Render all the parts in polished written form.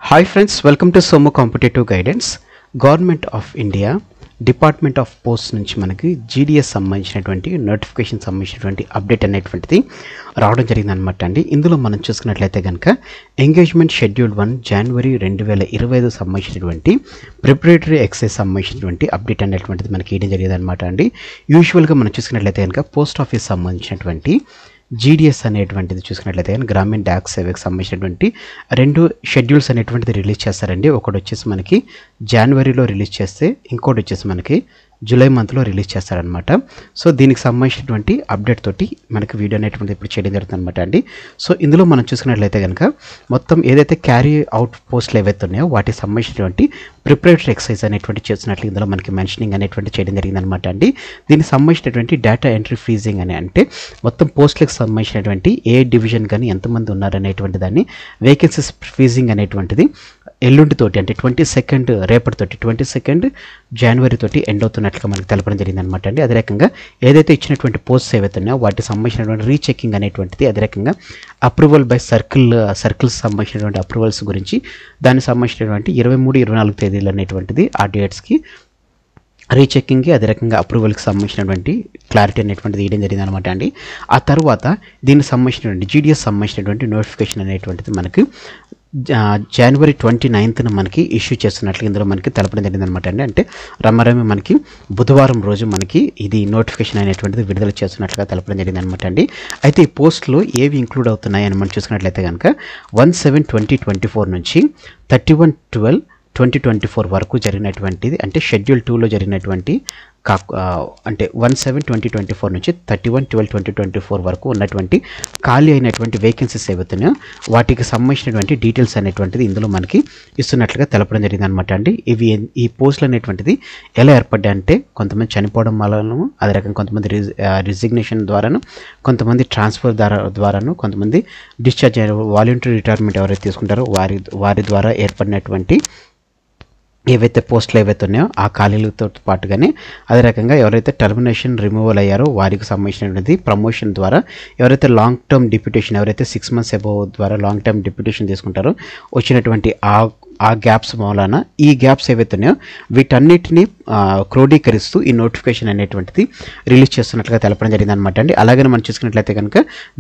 Hi friends, welcome to Somo Competitive Guidance. Government of India, Department of Posts నుంచి మనకి GDS సంబంధించినటువంటి notification సంబంధించినటువంటి update అనేటువంటిది రావడం జరిగిందనమాట అండి. ఇందులో మనం చూసుకున్నట్లయితే కనుక ఎంగేజ్మెంట్ షెడ్యూల్ 1 జనవరి 2025 సంబంధించినటువంటి ప్రిపరేటరీ ఎక్సైజ్ సంబంధించినటువంటి అప్డేట్ అనేటువంటిది మనకి ఇవ్వడం జరిగిందనమాట అండి. యూజువల్గా మనం చూసుకున్నట్లయితే కనుక పోస్ట్ ఆఫీస్ సంబంధించినటువంటి GDS అనేటువంటిది చూసుకున్నట్లయితే కానీ గ్రామీణ డాక్ సేవకు సంబంధించినటువంటి రెండు షెడ్యూల్స్ అనేటువంటిది రిలీజ్ చేస్తారండి. ఒకటి వచ్చేసి మనకి జనవరిలో రిలీజ్ చేస్తే ఇంకోటి వచ్చేసి మనకి జూలై మంత్లో రిలీజ్ చేస్తారనమాట. సో దీనికి సంబంధించినటువంటి అప్డేట్ తోటి మనకి వీడియో అనేటువంటిది ఇప్పుడు చేయడం జరుగుతుంది అనమాట అండి. సో ఇందులో మనం చూసుకున్నట్లయితే కనుక మొత్తం ఏదైతే క్యారీ అవుట్ పోస్టులు ఏవైతే ఉన్నాయో వాటికి సంబంధించినటువంటి ప్రిపరేటరీ ఎక్సైజ్ అనేటువంటి చేస్తున్నట్లు ఇందులో మనకి మెన్షనింగ్ అనేటువంటి చేయడం జరిగిందనమాట అండి. దీనికి సంబంధించినటువంటి డేటా ఎంట్రీ ఫ్రీజింగ్ అని అంటే మొత్తం పోస్టులకు సంబంధించినటువంటి ఏ డివిజన్ కానీ ఎంతమంది ఉన్నారనేటువంటి దాన్ని వేకెన్సీస్ ఫ్రీజింగ్ అనేటువంటిది ఎల్లుండితోటి అంటే 22 రేపటితోటి 22 జనవరి తోటి ఎండ్ అవుతున్నట్లుగా మనకి తెలపడం జరిగిందనమాట అండి. అదే రకంగా ఏదైతే ఇచ్చినటువంటి పోస్ట్స్ ఏవైతే ఉన్నాయో వాటికి సంబంధించినటువంటి రీచెకింగ్ అనేటువంటిది అదే రకంగా అప్రూవల్ బై సర్కిల్స్ సంబంధించినటువంటి అప్రూవల్స్ గురించి దానికి సంబంధించినటువంటి 23-24 తేదీలు అనేటువంటిది ఆ డేట్స్కి రీచెకింగ్కి అదే రకంగా అప్రూవల్కి సంబంధించినటువంటి క్లారిటీ అనేటువంటిది ఇవ్వడం జరిగింది అనమాట అండి. ఆ తర్వాత దీనికి సంబంధించినటువంటి GDS సంబంధించినటువంటి నోటిఫికేషన్ అనేటువంటిది మనకి జనవరి 29న మనకి ఇష్యూ చేస్తున్నట్లు ఇందులో మనకి తెలపడం జరిగింది అనమాట అండి. అంటే రమ్మరమి మనకి బుధవారం రోజు మనకి ఇది నోటిఫికేషన్ అనేటువంటిది విడుదల చేస్తున్నట్లుగా తెలపడం జరిగింది అనమాట అండి. అయితే ఈ పోస్టులు ఏవి ఇంక్లూడ్ అవుతున్నాయని మనం చూసుకున్నట్లయితే కనుక 1/7/2024 నుంచి 31/12/2024 వరకు జరిగినటువంటిది అంటే షెడ్యూల్ 2లో జరిగినటువంటి అంటే 1/7/2024 నుంచి 31/12/2024 వరకు ఉన్నటువంటి ఖాళీ అయినటువంటి వేకెన్సీస్ ఏవైతున్నాయో వాటికి సంబంధించినటువంటి డీటెయిల్స్ అనేటువంటిది ఇందులో మనకి ఇస్తున్నట్లుగా తెలపడం జరిగింది అనమాట అండి. ఈ పోస్టులు అనేటువంటిది ఎలా ఏర్పడ్డాయి అంటే కొంతమంది చనిపోవడం వలన అదే రకంగా కొంతమంది రిజిగ్నేషన్ ద్వారాను కొంతమంది ట్రాన్స్ఫర్ ద్వారాను కొంతమంది డిశ్చార్జ్ వాలంటరీ రిటైర్మెంట్ ఎవరైతే తీసుకుంటారో వారి ద్వారా ఏర్పడినటువంటి ఏవైతే పోస్టులు ఏవైతే ఉన్నాయో ఆ ఖాళీలతో పాటుగానే అదే రకంగా ఎవరైతే టర్మినేషన్ రిమూవల్ అయ్యారో వారికి సంబంధించినటువంటి ప్రమోషన్ ద్వారా ఎవరైతే లాంగ్ టర్మ్ డిప్యూటేషన్ ఎవరైతే 6 months అబోవ్ ద్వారా లాంగ్ టర్మ్ డిప్యూటేషన్ తీసుకుంటారో వచ్చినటువంటి ఆ గ్యాప్స్ మూలాన ఈ గ్యాప్స్ ఏవైతే ఉన్నాయో వీటన్నిటిని క్రోడీకరిస్తూ ఈ నోటిఫికేషన్ అనేటువంటిది రిలీజ్ చేస్తున్నట్లుగా తెలపడం జరిగింది అనమాట అండి. అలాగే మనం చూసుకున్నట్లయితే కనుక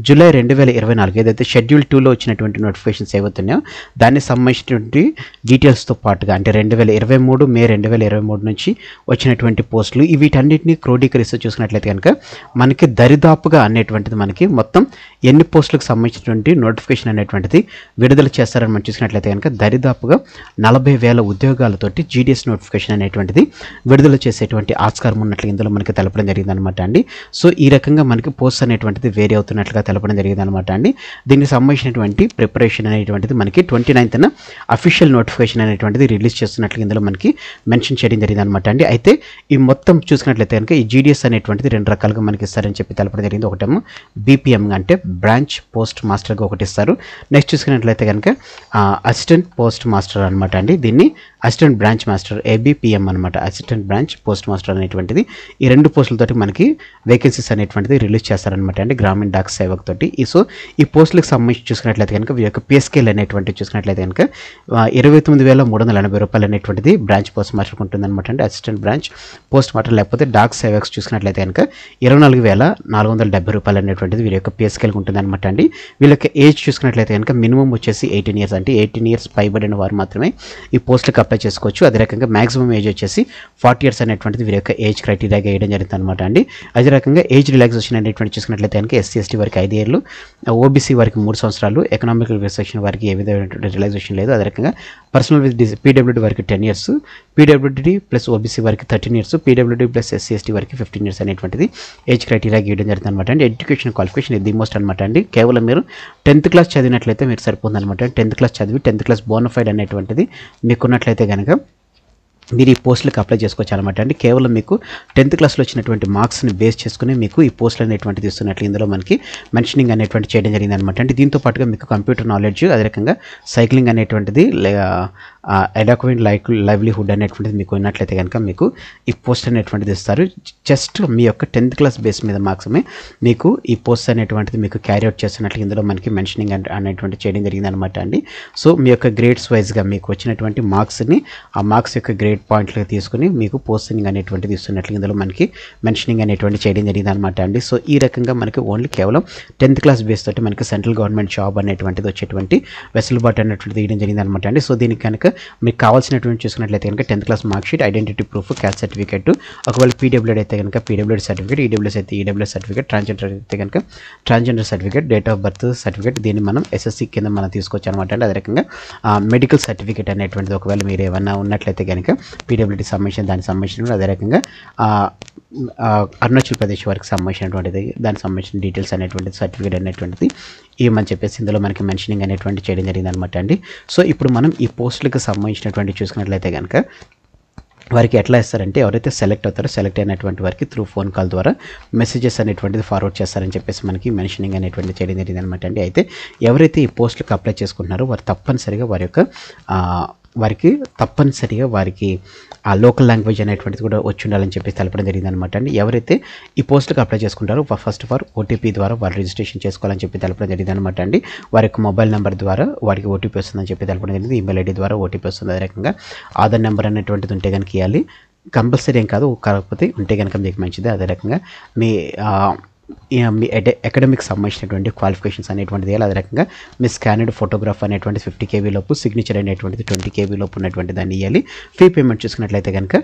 జూలై 2024 ఏదైతే షెడ్యూల్ 2లో వచ్చినటువంటి నోటిఫికేషన్స్ ఏవైతే ఉన్నాయో దానికి సంబంధించినటువంటి డీటెయిల్స్తో పాటుగా అంటే 2023 మే 2023 నుంచి వచ్చినటువంటి పోస్టులు వీటన్నిటిని క్రోడీకరిస్తూ చూసుకున్నట్లయితే కనుక మనకి దరిదాపుగా అనేటువంటిది మనకి మొత్తం ఎన్ని పోస్టులకు సంబంధించినటువంటి నోటిఫికేషన్ అనేటువంటిది విడుదల చేస్తారని మనం చూసుకున్నట్లయితే కనుక దరిదాపుగా 40,000 ఉద్యోగాలతోటి GDS నోటిఫికేషన్ అనేటువంటిది విడుదల చేసేటువంటి ఆస్కారం ఉన్నట్లు ఇందులో మనకి తెలపడం జరిగింది అనమాట అండి. సో ఈ రకంగా మనకి పోస్ట్ అనేటువంటిది వేరీ అవుతున్నట్లుగా తెలపడం జరిగింది అనమాట అండి. దీనికి సంబంధించినటువంటి ప్రిపరేషన్ అనేటువంటిది మనకి 29న అఫీషియల్ నోటిఫికేషన్ అనేటువంటిది రిలీజ్ చేస్తున్నట్లు ఇందులో మనకి మెన్షన్ చేయడం జరిగింది అనమాట అండి. అయితే ఈ మొత్తం చూసుకున్నట్లయితే కనుక ఈ GDS అనేటువంటిది రెండు రకాలుగా మనకి ఇస్తారని చెప్పి తెలపడం జరిగింది. ఒకటేమో BPM అంటే బ్రాంచ్ పోస్ట్ మాస్టర్గా ఒకటి ఇస్తారు. నెక్స్ట్ చూసుకున్నట్లయితే కనుక అసిస్టెంట్ పోస్ట్ మాస్టర్ అనమాట అండి. దీన్ని అసిస్టెంట్ బ్రాంచ్ మాస్టర్ ABPM అనమాట, అసిస్టెంట్ బ్రాంచ్ పోస్ట్ మాస్టర్ అనేటువంటిది ఈ రెండు పోస్టులతోటి మనకి వేకెన్సీస్ అనేటువంటిది రిలీజ్ చేస్తారనమాట అండి గ్రామీణ డాక్ సేవక్ తోటి. సో ఈ పోస్టులకు సంబంధించి చూసుకున్నట్లయితే కనుక వీరి యొక్క పే స్కేల్ అనేటువంటి చూసుకున్నట్లయితే కనుక 29,380 రూపాయలు అనేటువంటిది బ్రాంచ్ పోస్ట్ మాస్టర్కి ఉంటుంది అనమాట అండి. అసిస్టెంట్ బ్రాంచ్ పోస్ట్ మాస్టర్ లేకపోతే డాక్ సేవక్స్ చూసుకున్నట్లయితే కనుక 24,470 రూపాయలు అనేటువంటిది వీరి యొక్క పే స్కేల్కి ఉంటుంది అనమాట అండి. వీళ్ళ యొక్క ఏజ్ చూసుకున్నట్లయితే కనుక మినిమం వచ్చేసి 18 years అంటే 18 years పైబడిన వారు మాత్రమే ఈ పోస్టులకు అప్లై చేసుకోవచ్చు. అదే రకంగా మాక్సిమం ఏజ్ వచ్చేసి 40 years అనేటువంటిది వీరి యొక్క ఏజ్ క్రైటీరియాగా వేయడం జరుగుతుంది అనమాట అండి. అదే రకంగా ఏజ్ రిలాక్సేషన్ అనేటువంటి చూసుకున్నట్లయితే కనుక SC/ST వారికి 5 years, OBC వారికి 3 సంవత్సరాలు, ఎకనామికల్ రిస్ట్రిక్షన్ వారికి ఏ విధమైనటువంటి రిలాక్సేషన్ లేదు. అదే రకంగా పర్సనల్ విత్ PWD వారికి 10 years, PWD ప్లస్ OBC వారికి 13 years, PWD ప్లస్ SC/ST వారికి 15 years అనేటువంటిది ఏజ్ క్రైటీరియా గీయడం జరుగుతుంది అనమాట అండి. ఎడ్యుకేషన్ క్వాలిఫికేషన్ ఇది మోస్ట్ అనమాట అండి. కేవలం మీరు 10th class చదివినట్లయితే మీరు సరిపోతుంది అనమాట. 10th class చదివి 10th class బోనఫైడ్ అనేటువంటిది మీకున్నట్లయితే కనుక మీరు ఈ పోస్టులకు అప్లై చేసుకోవచ్చు అనమాట అండి. కేవలం మీకు 10th క్లాస్లో వచ్చినటువంటి మార్క్స్ని బేస్ చేసుకుని మీకు ఈ పోస్టులు అనేటువంటిది ఇస్తున్నట్లు ఇందులో మనకి మెన్షనింగ్ అనేటువంటి చేయడం జరిగింది అనమాట అండి. దీంతో పాటుగా మీకు కంప్యూటర్ నాలెడ్జ్, అదే రకంగా సైక్లింగ్ అనేటువంటిది, అడాక్వెంట్ లైవ్లీహుడ్ అనేటువంటిది మీకు ఉన్నట్లయితే కనుక మీకు ఈ పోస్ట్ అనేటువంటిది ఇస్తారు. జస్ట్ మీ యొక్క 10th క్లాస్ బేస్ మీద మార్క్స్మే మీకు ఈ పోస్ట్ అనేటువంటిది మీకు క్యారీ అవుట్ చేస్తున్నట్లు ఇందులో మనకి మెన్షనింగ్ అనేటువంటి చేయడం జరిగింది అనమాట అండి. సో మీ యొక్క గ్రేడ్స్ వైజ్గా మీకు వచ్చినటువంటి మార్క్స్ని ఆ మార్క్స్ యొక్క గ్రేడ్ పాయింట్లుగా తీసుకుని మీకు పోస్టింగ్ అనేటువంటిది ఇస్తున్నట్లు ఇందులో మనకి మెన్షనింగ్ అనేటువంటి చేయడం జరిగింది అనమాట అండి. సో ఈ రకంగా మనకి ఓన్లీ కేవలం 10th క్లాస్ బేస్ తోటి మనకి సెంట్రల్ గవర్నమెంట్ జాబ్ అనేటువంటిది వచ్చేటువంటి వెసులుబాటు అనేటువంటిది తీయడం జరిగింది అనమాట అండి. సో దీనికి కనుక మీకు కావాల్సినటువంటి చూసుకున్నట్లయితే కనుక 10th class mark sheet, identity proof, caste certificate, ఒకవేళ పీడబ్ల్యూడీ అయితే కనుక పీడబ్ల్యూడీ సర్టిఫికేట్, ఈడబ్ల్యూఎస్ అయితే ఈడబ్ల్యూఎస్ సర్టిఫికేట్, ట్రాన్స్జెండర్ అయితే కనుక transgender certificate, date of birth certificate, దీన్ని మనం ఎస్ఎస్సి కింద మనం తీసుకోవచ్చు అనమాట అండి. అదే రకంగా మెడికల్ సర్టిఫికేట్ అనేటువంటిది ఒకవేళ మీరు ఏమన్నా ఉన్నట్లయితే కనుక పీడబ్ల్యూడీ సంబంధించిన దానికి సంబంధించిన, అదే రకంగా అరుణాచల్ ప్రదేశ్ వారికి సంబంధించినటువంటిది దానికి సంబంధించిన డీటెయిల్స్ అనేటువంటిది సర్టిఫికేట్ అనేటువంటిది ఇవ్వమని చెప్పేసి ఇందులో మనకి మెన్షనింగ్ అనేటువంటి చేయడం జరిగింది అనమాట అండి. సో ఇప్పుడు మనం ఈ పోస్టులకు సంబంధించినటువంటి చూసుకున్నట్లయితే కనుక వారికి ఎట్లా ఇస్తారంటే ఎవరైతే సెలెక్ట్ అవుతారో సెలెక్ట్ అయినటువంటి వారికి త్రూ ఫోన్ కాల్ ద్వారా మెసేజెస్ అనేటువంటిది ఫార్వర్డ్ చేస్తారని చెప్పేసి మనకి మెన్షనింగ్ అనేటువంటి చేయడం జరిగింది అనమాట అండి. అయితే ఎవరైతే ఈ పోస్టులకు అప్లై చేసుకుంటున్నారో వారు తప్పనిసరిగా వారికి ఆ లోకల్ లాంగ్వేజ్ అనేటువంటిది కూడా వచ్చి ఉండాలని చెప్పి తెలపడం జరిగింది అనమాట అండి. ఎవరైతే ఈ పోస్టులకు అప్లై చేసుకుంటారో ఫస్ట్ ఆఫ్ ఆల్ ఓటీపీ ద్వారా వారు రిజిస్ట్రేషన్ చేసుకోవాలని చెప్పి తెలపడం జరిగింది అనమాట అండి. వారి యొక్క మొబైల్ నెంబర్ ద్వారా వారికి ఓటీపీ వస్తుందని చెప్పి తెలపడం జరిగింది. ఈమెయిల్ ఐడి ద్వారా ఓటీపీ వస్తుంది. అదే రకంగా ఆధార్ నెంబర్ అనేటువంటిది ఉంటే కనుక ఇవ్వాలి. కంపల్సరీ ఏం కాదు, కాకపోతే ఉంటే కనుక మీకు మంచిది. అదే రకంగా మీ అకాడమిక్ సంబంధించినటువంటి క్వాలిఫికేషన్స్ అనేటువంటిది అదే రకంగా మీ స్కానర్డ్ ఫోటోగ్రాఫ్ అనేటువంటి 50 KB లోపు, సిగ్నేచర్ అనేటువంటిది 20 KB లోపు ఉన్నటువంటి దాన్ని ఇవ్వాలి. ఫీ పేమెంట్ చూసుకున్నట్లయితే కనుక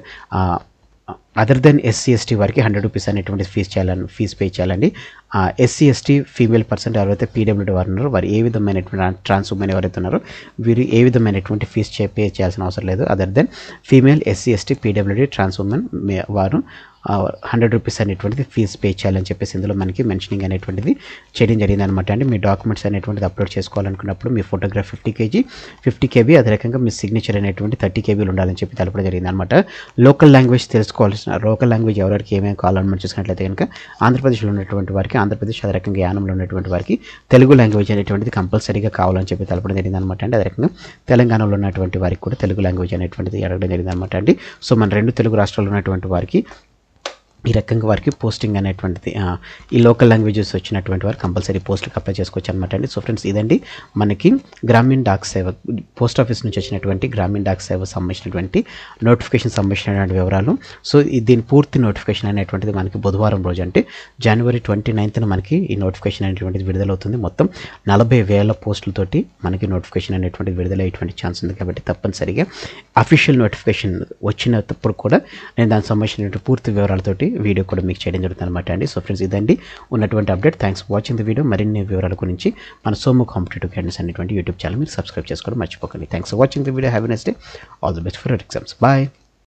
అదర్ దెన్ SC/ST వారికి 100 రూపీస్ అనేటువంటి ఫీజు పే చేయాలండి. SC/ST ఫీమేల్ పర్సన్ ఎవరైతే పీడబ్ల్యూడీ వారు ఉన్నారో వారు ఏ విధమైనటువంటి ట్రాన్స్ ఉమెన్ ఎవరైతే ఉన్నారో వీరు ఏ విధమైనటువంటి ఫీజు పే చేయాల్సిన అవసరం లేదు. Other than female SC/ST PWD trans women వారు 100 రూపీస్ అనేటువంటిది ఫీజు పే చేయాలని చెప్పేసి ఇందులో మనకి మెన్షనింగ్ అనేటువంటిది చేయడం జరిగింది అనమాట అండి. మీ డాక్యుమెంట్స్ అనేటువంటిది అప్లోడ్ చేసుకోవాలనుకున్నప్పుడు మీ ఫోటోగ్రాఫ్ 50 KB, అదే రకంగా మీ సిగ్నేచర్ అనేటువంటి 30 KB ఉండాలని చెప్పి తెలపడం జరిగింది అనమాట. లోకల్ లాంగ్వేజ్ తెలుసుకోవాల్సిన లోకల్ లాంగ్వేజ్ ఎవరికి ఏమేమి కావాలని చూసుకున్నట్లయితే కనుక ఆంధ్రప్రదేశ్లో ఉన్నటువంటి వారికి ఆంధ్రప్రదేశ్, అదే రకంగా యానంలో ఉన్నటువంటి వారికి తెలుగు లాంగ్వేజ్ అనేటువంటిది కంపల్సరీగా కావాలని చెప్పి తెలపడం జరిగింది అనమాట అండి. అదే రకంగా తెలంగాణలో ఉన్నటువంటి వారికి కూడా తెలుగు లాంగ్వేజ్ అనేటువంటిది అడగడం జరిగింది అనమాట అండి. సో మన 2 తెలుగు రాష్ట్రాల్లో ఉన్నటువంటి వారికి ఈ రకంగా వారికి పోస్టింగ్ అనేటువంటిది ఈ లోకల్ లాంగ్వేజెస్ వచ్చినటువంటి వారు కంపల్సరీ పోస్టులకు అప్లై చేసుకోవచ్చు అనమాట అండి. సో ఫ్రెండ్స్ ఇదండి మనకి గ్రామీణ డాక్ సేవ పోస్ట్ ఆఫీస్ నుంచి వచ్చినటువంటి గ్రామీణ డాక్ సేవ సంబంధించినటువంటి నోటిఫికేషన్ సంబంధించినటువంటి వివరాలు. సో దీని పూర్తి నోటిఫికేషన్ అనేటువంటిది మనకి బుధవారం రోజు అంటే January 29th మనకి ఈ నోటిఫికేషన్ అనేటువంటిది విడుదలవుతుంది. మొత్తం 40,000 పోస్టులతోటి మనకి నోటిఫికేషన్ అనేటువంటిది విడుదలయ్యేటువంటి ఛాన్స్ ఉంది. కాబట్టి తప్పనిసరిగా అఫీషియల్ నోటిఫికేషన్ వచ్చినప్పుడు కూడా నేను దానికి సంబంధించినటువంటి పూర్తి వివరాలతోటి వీడియో కూడా మీకు చేయడం జరుగుతుంది అనమాట అండి. సో ఫ్రెండ్స్ ఇదండి ఉన్నటువంటి update. Thanks for watching the video. మరిన్ని వివరాల గురించి మన సోము కాంపిటేటివ్ గైడెన్స్ అనేటువంటి యూట్యూబ్ ఛానల్ మీరు సబ్స్క్రైబ్ చేసుకోవడం మర్చిపోకండి. Thanks for watching the video. Have a nice day. All the best for your exams. Bye.